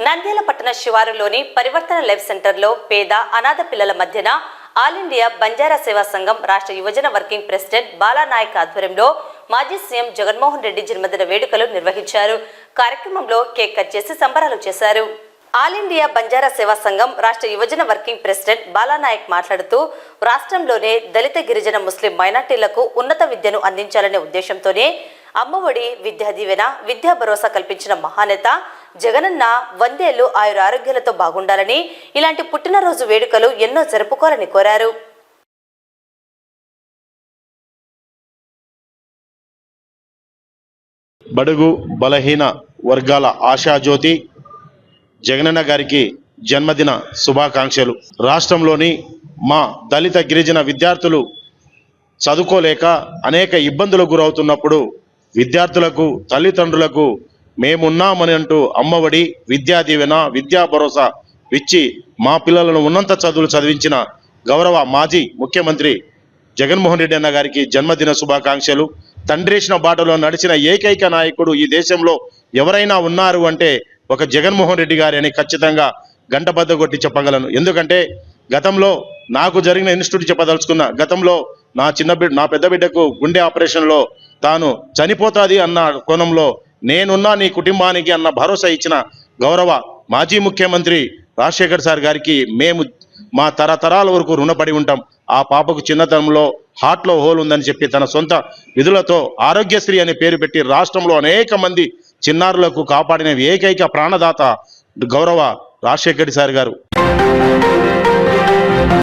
నంద్యాల పట్టణ శివారులోని పరివర్తన లైఫ్ సెంటర్లో పేద అనాథ పిల్లల మధ్యన ఆల్ ఇండియా బంజారా సేవా సంఘం రాష్ట్ర యువజన వర్కింగ్ ప్రెసిడెంట్ బాలానాయక్ ఆధ్వర్యంలో మాజీ సీఎం జగన్మోహన్ రెడ్డి జన్మదిన వేడుకలు నిర్వహించారు. కార్యక్రమంలో కేక్ కట్ చేసి సంబరాలు చేశారు. ఆల్ ఇండియా బంజారా సేవా సంఘం రాష్ట్ర యువజన వర్కింగ్ ప్రెసిడెంట్ బాలానాయక్ మాట్లాడుతూ రాష్ట్రంలోనే దళిత గిరిజన ముస్లిం మైనార్టీలకు ఉన్నత విద్యను అందించాలనే ఉద్దేశంతోనే అమ్మఒడి, విద్యా దీవెన, విద్యా భరోసా కల్పించిన మహానేత జగనన్న 100 ఏళ్లు ఆయురారోగ్యాలతో బాగుండాలని, ఇలాంటి పుట్టినరోజు వేడుకలు ఎన్నో జరుపుకోవాలని కోరారు. బడుగు బలహీన వర్గాల ఆశాజ్యోతి జగనన్న గారికి జన్మదిన శుభాకాంక్షలు. రాష్ట్రంలోని మా దళిత గిరిజన విద్యార్థులు చదువుకోలేక అనేక ఇబ్బందులకు గురవుతున్నప్పుడు విద్యార్థులకు, తల్లిదండ్రులకు మేమున్నామని అంటూ అమ్మఒడి, విద్యా దీవెన, విద్యా భరోసా ఇచ్చి మా పిల్లలను ఉన్నంత చదువులు చదివించిన గౌరవ మాజీ ముఖ్యమంత్రి జగన్మోహన్ రెడ్డి అన్న గారికి జన్మదిన శుభాకాంక్షలు. తండ్రేసిన బాటలో నడిచిన ఏకైక నాయకుడు ఈ దేశంలో ఎవరైనా ఉన్నారు అంటే ఒక జగన్మోహన్ రెడ్డి గారి అని ఖచ్చితంగా గంటబద్ద కొట్టి చెప్పగలను. ఎందుకంటే గతంలో నాకు జరిగిన ఇన్స్టిట్యూట్ చెప్పదలుచుకున్న, గతంలో నా పెద్ద బిడ్డకు గుండె ఆపరేషన్లో తాను చనిపోతుంది అన్న కోణంలో నేనున్నా నీ కుటుంబానికి అన్న భరోసా ఇచ్చిన గౌరవ మాజీ ముఖ్యమంత్రి రాజశేఖర్ సార్ గారికి మేము మా తరతరాల వరకు రుణపడి ఉంటాం. ఆ పాపకు చిన్నతనంలో హార్ట్లో హోల్ ఉందని చెప్పి తన సొంత నిధులతో ఆరోగ్యశ్రీ అనే పేరు పెట్టి రాష్ట్రంలో అనేక మంది చిన్నారులకు కాపాడిన ఏకైక ప్రాణదాత గౌరవ రాజశేఖర్ సార్ గారు.